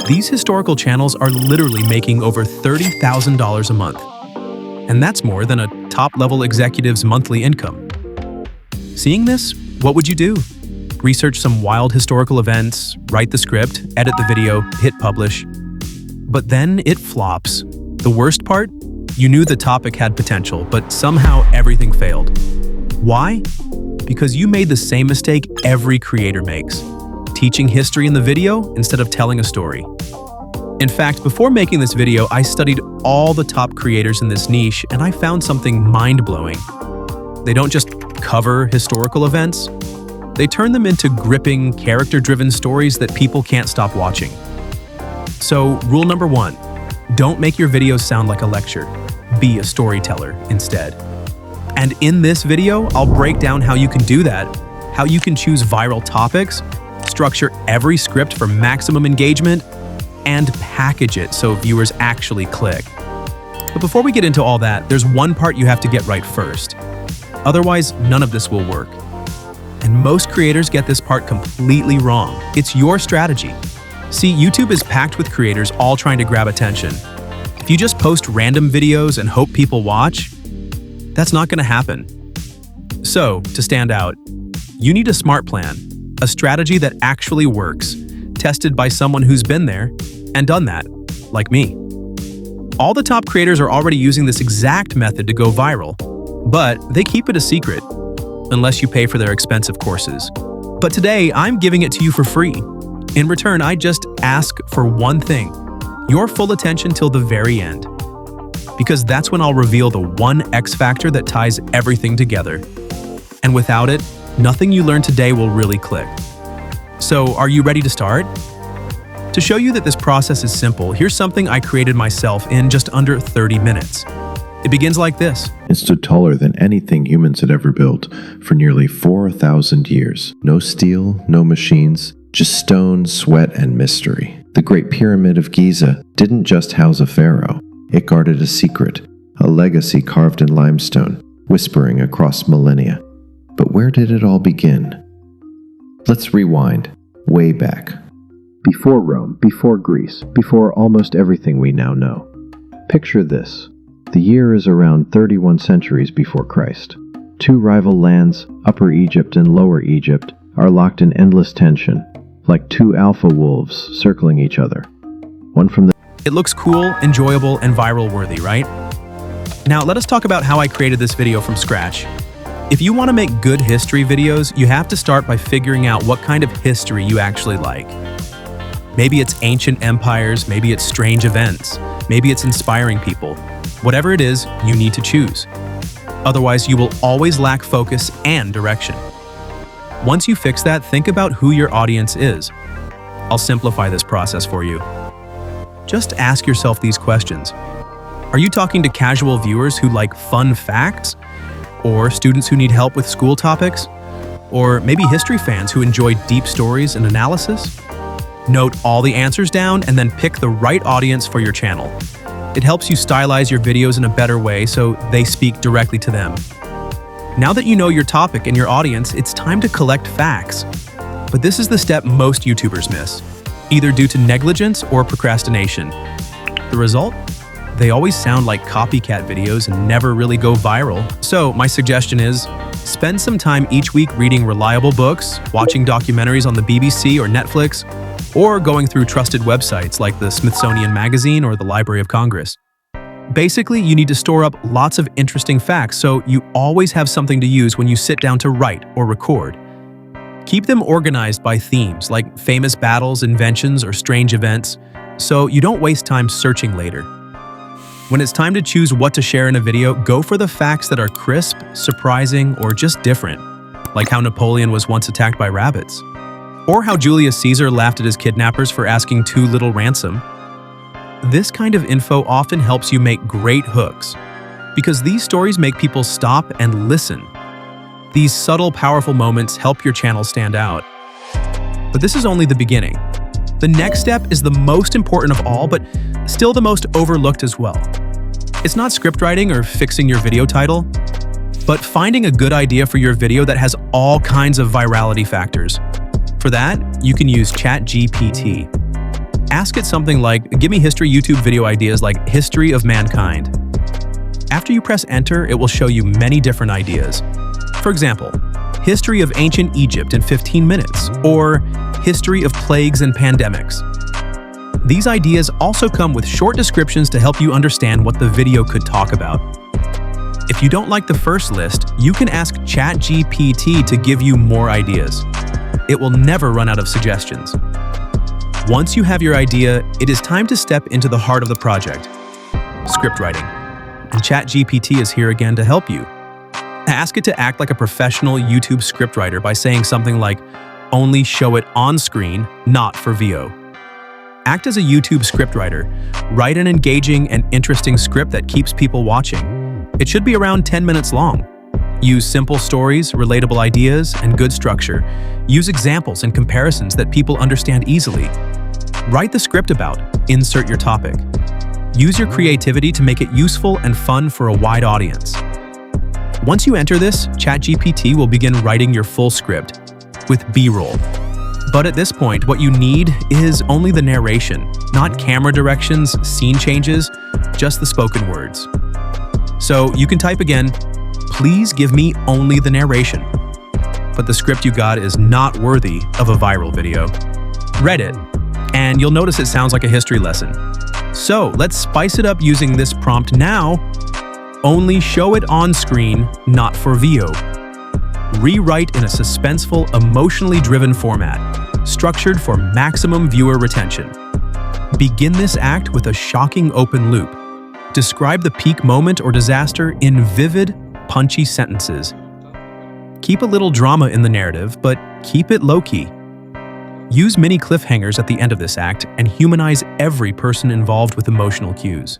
These historical channels are literally making over $30,000 a month. And that's more than a top-level executive's monthly income. Seeing this, what would you do? Research some wild historical events, write the script, edit the video, hit publish. But then it flops. The worst part? You knew the topic had potential, but somehow everything failed. Why? Because you made the same mistake every creator makes, teaching history in the video instead of telling a story. In fact, before making this video, I studied all the top creators in this niche, and I found something mind-blowing. They don't just cover historical events, they turn them into gripping, character-driven stories that people can't stop watching. So, rule number 1, don't make your videos sound like a lecture. Be a storyteller instead. And in this video, I'll break down how you can do that, how you can choose viral topics, structure every script for maximum engagement, and package it so viewers actually click. But before we get into all that, there's one part you have to get right first. Otherwise, none of this will work. And most creators get this part completely wrong. It's your strategy. See, YouTube is packed with creators all trying to grab attention. If you just post random videos and hope people watch, that's not going to happen. So, to stand out, you need a smart plan, a strategy that actually works, tested by someone who's been there and done that, like me. All the top creators are already using this exact method to go viral, but they keep it a secret, unless you pay for their expensive courses. But today, I'm giving it to you for free. In return, I just ask for one thing, your full attention till the very end. Because that's when I'll reveal the one X factor that ties everything together. And without it, nothing you learn today will really click. So, are you ready to start? To show you that this process is simple, here's something I created myself in just under 30 minutes. It begins like this. It stood taller than anything humans had ever built for nearly 4,000 years. No steel, no machines, just stone, sweat, and mystery. The Great Pyramid of Giza didn't just house a pharaoh. It guarded a secret, a legacy carved in limestone, whispering across millennia. But where did it all begin? Let's rewind, way back. Before Rome, before Greece, before almost everything we now know. Picture this. The year is around 31 centuries before Christ. Two rival lands, Upper Egypt and Lower Egypt, are locked in endless tension, like two alpha wolves circling each other. One from the... It looks cool, enjoyable, and viral-worthy, right? Now, let us talk about how I created this video from scratch. If you want to make good history videos, you have to start by figuring out what kind of history you actually like. Maybe it's ancient empires, maybe it's strange events, maybe it's inspiring people. Whatever it is, you need to choose. Otherwise, you will always lack focus and direction. Once you fix that, think about who your audience is. I'll simplify this process for you. Just ask yourself these questions. Are you talking to casual viewers who like fun facts? Or students who need help with school topics? Or maybe history fans who enjoy deep stories and analysis? Note all the answers down and then pick the right audience for your channel. It helps you stylize your videos in a better way so they speak directly to them. Now that you know your topic and your audience, it's time to collect facts. But this is the step most YouTubers miss, either due to negligence or procrastination. The result? They always sound like copycat videos and never really go viral. So my suggestion is, spend some time each week reading reliable books, watching documentaries on the BBC or Netflix, or going through trusted websites like the Smithsonian Magazine or the Library of Congress. Basically, you need to store up lots of interesting facts so you always have something to use when you sit down to write or record. Keep them organized by themes like famous battles, inventions, or strange events, so you don't waste time searching later. When it's time to choose what to share in a video, go for the facts that are crisp, surprising, or just different, like how Napoleon was once attacked by rabbits, or how Julius Caesar laughed at his kidnappers for asking too little ransom. This kind of info often helps you make great hooks, because these stories make people stop and listen. These subtle, powerful moments help your channel stand out. But this is only the beginning. The next step is the most important of all, but still the most overlooked as well. It's not script writing or fixing your video title, but finding a good idea for your video that has all kinds of virality factors. For that, you can use ChatGPT. Ask it something like, give me history YouTube video ideas like history of mankind. After you press enter, it will show you many different ideas. For example, history of ancient Egypt in 15 minutes, or history of plagues and pandemics. These ideas also come with short descriptions to help you understand what the video could talk about. If you don't like the first list, you can ask ChatGPT to give you more ideas. It will never run out of suggestions. Once you have your idea, it is time to step into the heart of the project, script writing. And ChatGPT is here again to help you. Ask it to act like a professional YouTube scriptwriter by saying something like, only show it on screen, not for VO. Act as a YouTube scriptwriter. Write an engaging and interesting script that keeps people watching. It should be around 10 minutes long. Use simple stories, relatable ideas, and good structure. Use examples and comparisons that people understand easily. Write the script about, insert your topic. Use your creativity to make it useful and fun for a wide audience. Once you enter this, ChatGPT will begin writing your full script with B-roll. But at this point, what you need is only the narration, not camera directions, scene changes, just the spoken words. So you can type again, please give me only the narration. But the script you got is not worthy of a viral video. Read it, and you'll notice it sounds like a history lesson. So let's spice it up using this prompt now. Only show it on screen, not for VO. Rewrite in a suspenseful, emotionally driven format, structured for maximum viewer retention. Begin this act with a shocking open loop. Describe the peak moment or disaster in vivid, punchy sentences. Keep a little drama in the narrative, but keep it low-key. Use mini cliffhangers at the end of this act and humanize every person involved with emotional cues.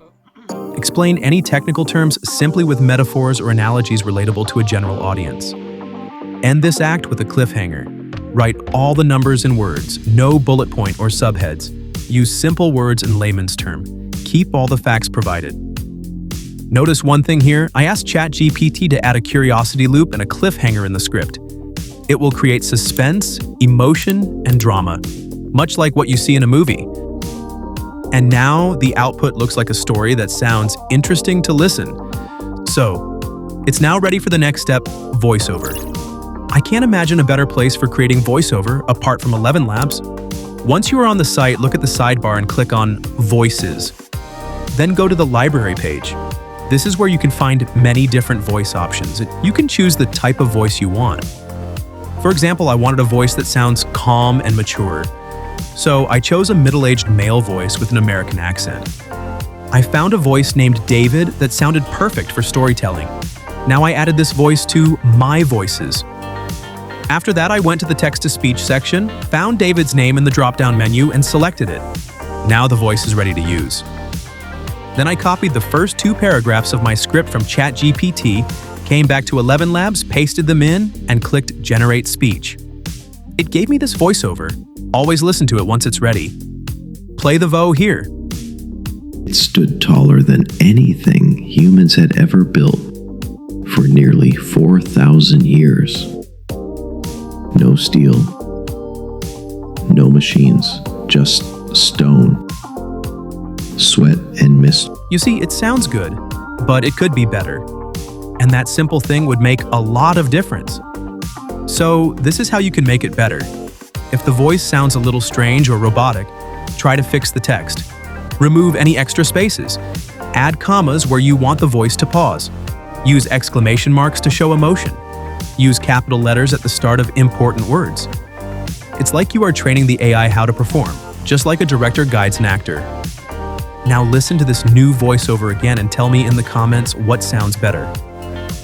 Explain any technical terms simply with metaphors or analogies relatable to a general audience. End this act with a cliffhanger. Write all the numbers in words, no bullet point or subheads. Use simple words in layman's term. Keep all the facts provided. Notice one thing here, I asked ChatGPT to add a curiosity loop and a cliffhanger in the script. It will create suspense, emotion, and drama, much like what you see in a movie. And now the output looks like a story that sounds interesting to listen. So, it's now ready for the next step, voiceover. I can't imagine a better place for creating voiceover apart from 11 Labs. Once you are on the site, look at the sidebar and click on Voices. Then go to the library page. This is where you can find many different voice options. You can choose the type of voice you want. For example, I wanted a voice that sounds calm and mature. So I chose a middle-aged male voice with an American accent. I found a voice named David that sounded perfect for storytelling. Now I added this voice to My Voices. After that, I went to the text-to-speech section, found David's name in the drop-down menu, and selected it. Now the voice is ready to use. Then I copied the first 2 paragraphs of my script from ChatGPT, came back to 11 Labs, pasted them in, and clicked Generate Speech. It gave me this voiceover. Always listen to it once it's ready. Play the VO here. It stood taller than anything humans had ever built for nearly 4,000 years. No steel, no machines, just stone, sweat, and mist. You see, it sounds good, but it could be better. And that simple thing would make a lot of difference. So this is how you can make it better. If the voice sounds a little strange or robotic, try to fix the text. Remove any extra spaces. Add commas where you want the voice to pause. Use exclamation marks to show emotion. Use capital letters at the start of important words. It's like you are training the AI how to perform, just like a director guides an actor. Now listen to this new voiceover again and tell me in the comments what sounds better.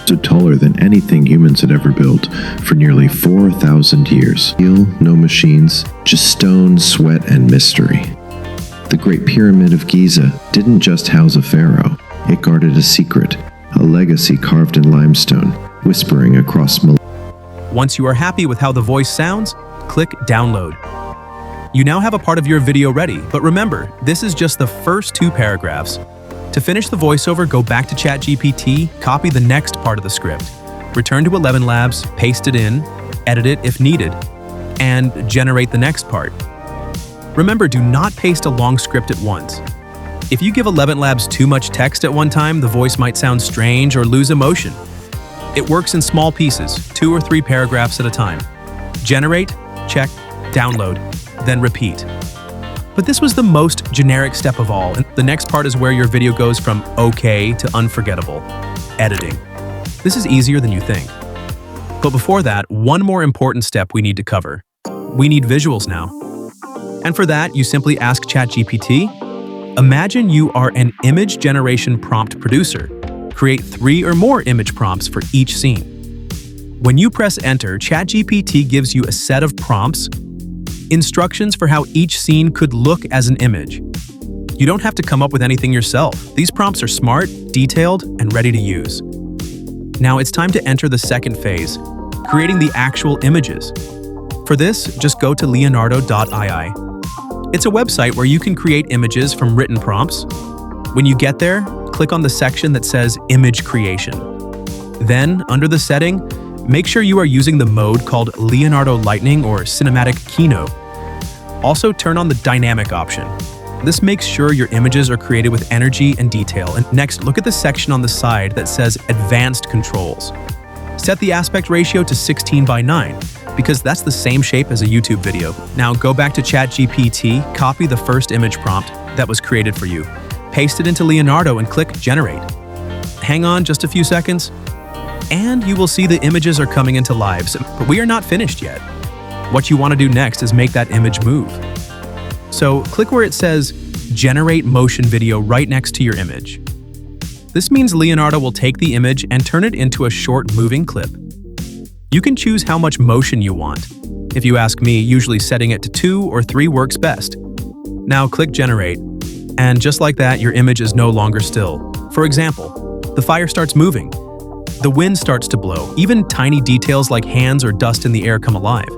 So taller than anything humans had ever built for nearly 4,000 years. Steel, no machines, just stone, sweat, and mystery. The Great Pyramid of Giza didn't just house a pharaoh. It guarded a secret, a legacy carved in limestone, whispering across millennia. Once you are happy with how the voice sounds, click Download. You now have a part of your video ready, but remember, this is just the first 2 paragraphs. To finish the voiceover, go back to ChatGPT, copy the next part of the script, return to 11 Labs, paste it in, edit it if needed, and generate the next part. Remember, do not paste a long script at once. If you give ElevenLabs too much text at one time, the voice might sound strange or lose emotion. It works in small pieces, 2 or 3 paragraphs at a time. Generate, check, download, then repeat. But this was the most generic step of all, and the next part is where your video goes from okay to unforgettable: editing. This is easier than you think. But before that, one more important step we need to cover. We need visuals now. And for that, you simply ask ChatGPT, imagine you are an image generation prompt producer. Create 3 or more image prompts for each scene. When you press enter, ChatGPT gives you a set of prompts, instructions for how each scene could look as an image. You don't have to come up with anything yourself. These prompts are smart, detailed, and ready to use. Now it's time to enter the second phase, creating the actual images. For this, just go to Leonardo AI. It's a website where you can create images from written prompts. When you get there, click on the section that says Image Creation. Then, under the setting, make sure you are using the mode called Leonardo Lightning or Cinematic Keynote. Also, turn on the Dynamic option. This makes sure your images are created with energy and detail. And next, look at the section on the side that says Advanced Controls. Set the aspect ratio to 16:9, because that's the same shape as a YouTube video. Now go back to ChatGPT, copy the first image prompt that was created for you, paste it into Leonardo and click Generate. Hang on just a few seconds, and you will see the images are coming into lives, but we are not finished yet. What you want to do next is make that image move. So click where it says Generate Motion Video right next to your image. This means Leonardo will take the image and turn it into a short moving clip. You can choose how much motion you want. If you ask me, usually setting it to 2 or 3 works best. Now click Generate, and just like that, your image is no longer still. For example, the fire starts moving. The wind starts to blow. Even tiny details like hands or dust in the air come alive.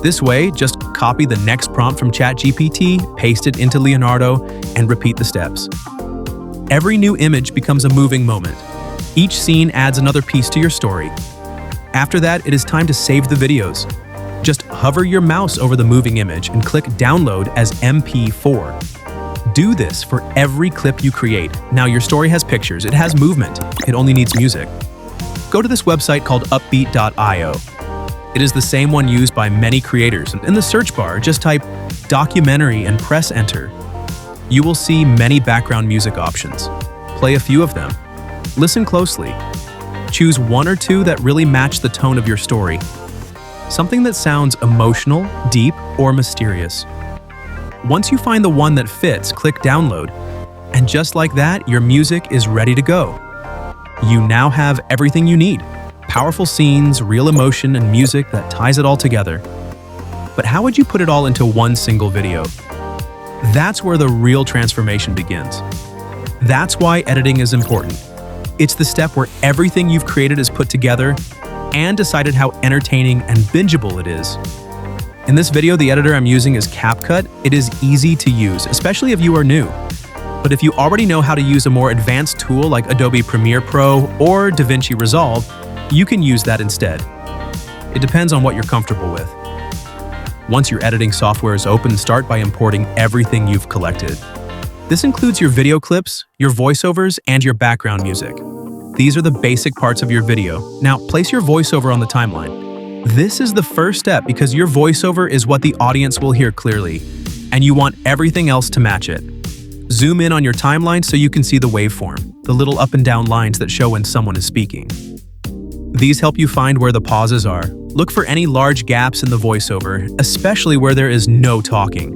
This way, just copy the next prompt from ChatGPT, paste it into Leonardo, and repeat the steps. Every new image becomes a moving moment. Each scene adds another piece to your story. After that, it is time to save the videos. Just hover your mouse over the moving image and click Download as MP4. Do this for every clip you create. Now your story has pictures, it has movement, it only needs music. Go to this website called upbeat.io. It is the same one used by many creators. In the search bar, just type documentary and press enter. You will see many background music options. Play a few of them. Listen closely. Choose 1 or 2 that really match the tone of your story. Something that sounds emotional, deep, or mysterious. Once you find the one that fits, click download. And just like that, your music is ready to go. You now have everything you need. Powerful scenes, real emotion, and music that ties it all together. But how would you put it all into one single video? That's where the real transformation begins. That's why editing is important. It's the step where everything you've created is put together and decided how entertaining and bingeable it is. In this video, the editor I'm using is CapCut. It is easy to use, especially if you are new. But if you already know how to use a more advanced tool like Adobe Premiere Pro or DaVinci Resolve, you can use that instead. It depends on what you're comfortable with. Once your editing software is open, start by importing everything you've collected. This includes your video clips, your voiceovers, and your background music. These are the basic parts of your video. Now, place your voiceover on the timeline. This is the first step because your voiceover is what the audience will hear clearly, and you want everything else to match it. Zoom in on your timeline so you can see the waveform, the little up and down lines that show when someone is speaking. These help you find where the pauses are. Look for any large gaps in the voiceover, especially where there is no talking.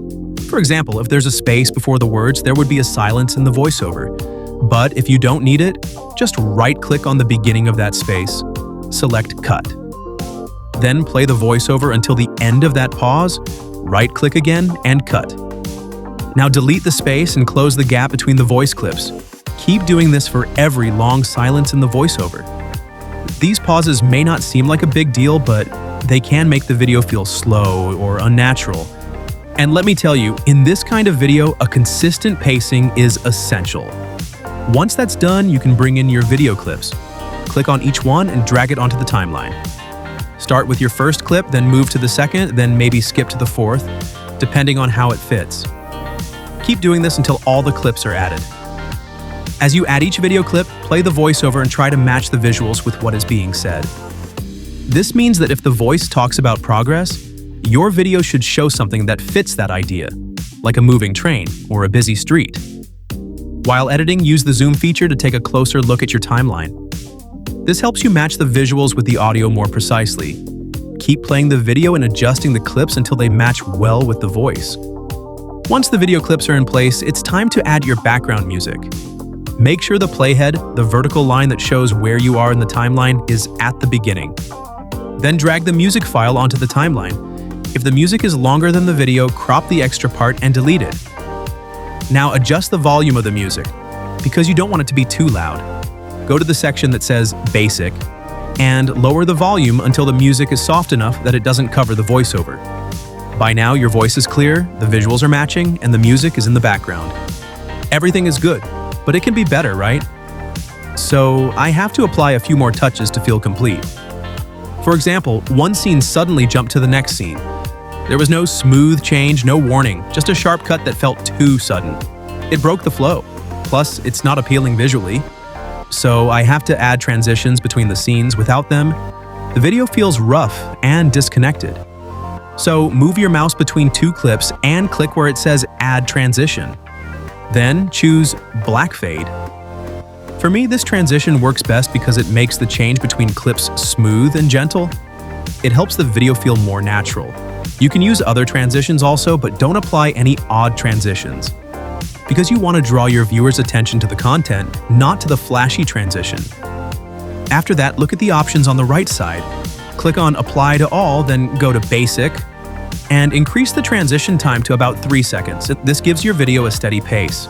For example, if there's a space before the words, there would be a silence in the voiceover. But if you don't need it, just right-click on the beginning of that space, select Cut. Then play the voiceover until the end of that pause, right-click again, and cut. Now delete the space and close the gap between the voice clips. Keep doing this for every long silence in the voiceover. These pauses may not seem like a big deal, but they can make the video feel slow or unnatural. And let me tell you, in this kind of video, a consistent pacing is essential. Once that's done, you can bring in your video clips. Click on each one and drag it onto the timeline. Start with your first clip, then move to the second, then maybe skip to the fourth. depending on how it fits. Keep doing this until all the clips are added. As you add each video clip, play the voiceover and try to match the visuals with what is being said. This means that if the voice talks about progress, your video should show something that fits that idea, like a moving train or a busy street. While editing, use the zoom feature to take a closer look at your timeline. This helps you match the visuals with the audio more precisely. Keep playing the video and adjusting the clips until they match well with the voice. Once the video clips are in place, it's time to add your background music. Make sure the playhead, the vertical line that shows where you are in the timeline, is at the beginning. Then drag the music file onto the timeline. If the music is longer than the video, crop the extra part and delete it. Now adjust the volume of the music, because you don't want it to be too loud. Go to the section that says Basic, and lower the volume until the music is soft enough that it doesn't cover the voiceover. By now, your voice is clear, the visuals are matching, and the music is in the background. Everything is good, but it can be better, right? So I have to apply a few more touches to feel complete. For example, one scene suddenly jumped to the next scene. There was no smooth change, no warning, just a sharp cut that felt too sudden. It broke the flow. Plus, it's not appealing visually. So I have to add transitions between the scenes. Without them, the video feels rough and disconnected. So move your mouse between two clips and click where it says Add Transition. Then choose Black Fade. For me, this transition works best because it makes the change between clips smooth and gentle. It helps the video feel more natural. You can use other transitions also, but don't apply any odd transitions, because you want to draw your viewers' attention to the content, not to the flashy transition. After that, look at the options on the right side. Click on Apply to All, then go to Basic, and increase the transition time to about 3 seconds. This gives your video a steady pace.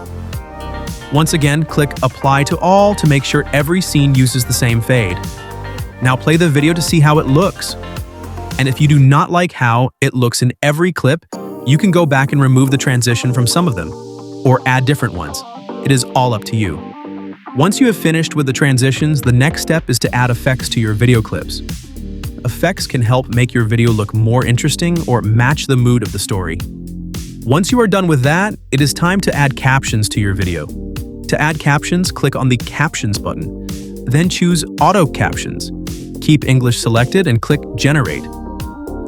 Once again, click Apply to All to make sure every scene uses the same fade. Now play the video to see how it looks. And if you do not like how it looks in every clip, you can go back and remove the transition from some of them, or add different ones. It is all up to you. Once you have finished with the transitions, the next step is to add effects to your video clips. Effects can help make your video look more interesting or match the mood of the story. Once you are done with that, it is time to add captions to your video. To add captions, click on the Captions button. Then choose Auto Captions. Keep English selected and click Generate.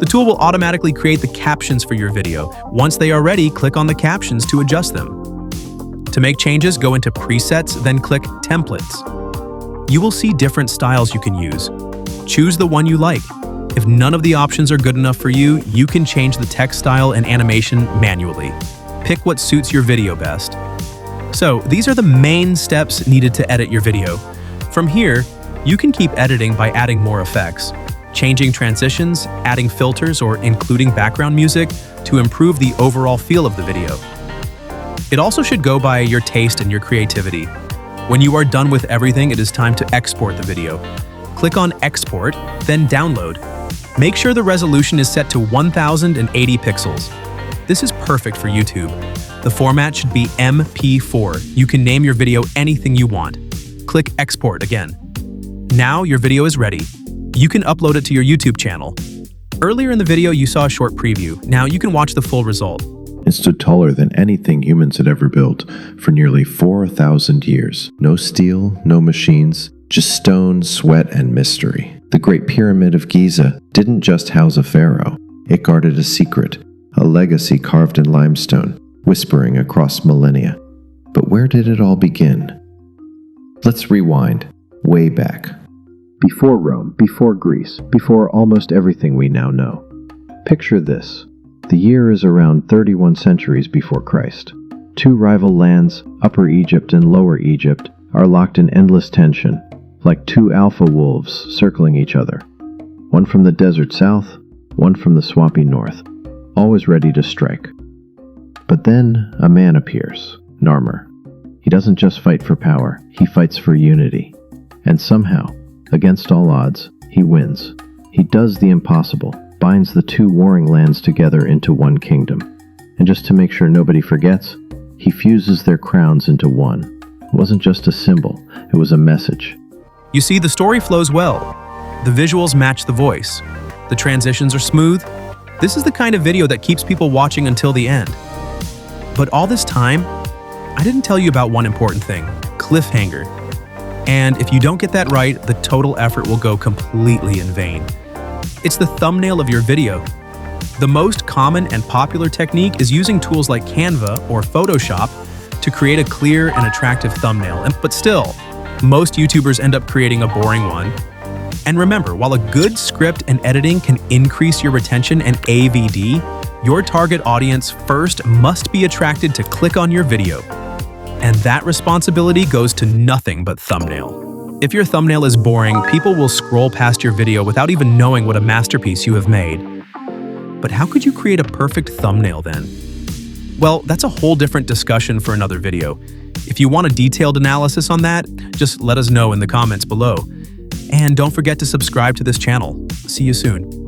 The tool will automatically create the captions for your video. Once they are ready, click on the captions to adjust them. To make changes, go into Presets, then click Templates. You will see different styles you can use. Choose the one you like. If none of the options are good enough for you, you can change the text style and animation manually. Pick what suits your video best. So, these are the main steps needed to edit your video. From here, you can keep editing by adding more effects, changing transitions, adding filters, or including background music to improve the overall feel of the video. It also should go by your taste and your creativity. When you are done with everything, it is time to export the video. Click on Export, then Download. Make sure the resolution is set to 1080 pixels. This is perfect for YouTube. The format should be MP4. You can name your video anything you want. Click Export again. Now your video is ready. You can upload it to your YouTube channel. Earlier in the video, you saw a short preview. Now you can watch the full result. It stood taller than anything humans had ever built for nearly 4,000 years. No steel, no machines, just stone, sweat, and mystery. The Great Pyramid of Giza didn't just house a pharaoh. It guarded a secret, a legacy carved in limestone, whispering across millennia. But where did it all begin? Let's rewind, way back. Before Rome, before Greece, before almost everything we now know. Picture this. The year is around 31 centuries before Christ. Two rival lands, Upper Egypt and Lower Egypt, are locked in endless tension, like two alpha wolves circling each other. One from the desert south, one from the swampy north, always ready to strike. But then a man appears, Narmer. He doesn't just fight for power, he fights for unity. And somehow, against all odds, he wins. He does the impossible, binds the two warring lands together into one kingdom. And just to make sure nobody forgets, he fuses their crowns into one. It wasn't just a symbol, it was a message. You see, the story flows well. The visuals match the voice. The transitions are smooth, This is the kind of video that keeps people watching until the end. But all this time, I didn't tell you about one important thing: cliffhanger. And if you don't get that right, the total effort will go completely in vain. It's the thumbnail of your video. The most common and popular technique is using tools like Canva or Photoshop to create a clear and attractive thumbnail. But still, most YouTubers end up creating a boring one. And remember, while a good script and editing can increase your retention and AVD, your target audience first must be attracted to click on your video. And that responsibility goes to nothing but thumbnail. If your thumbnail is boring, people will scroll past your video without even knowing what a masterpiece you have made. But how could you create a perfect thumbnail then? Well, that's a whole different discussion for another video. If you want a detailed analysis on that, just let us know in the comments below. And don't forget to subscribe to this channel. See you soon.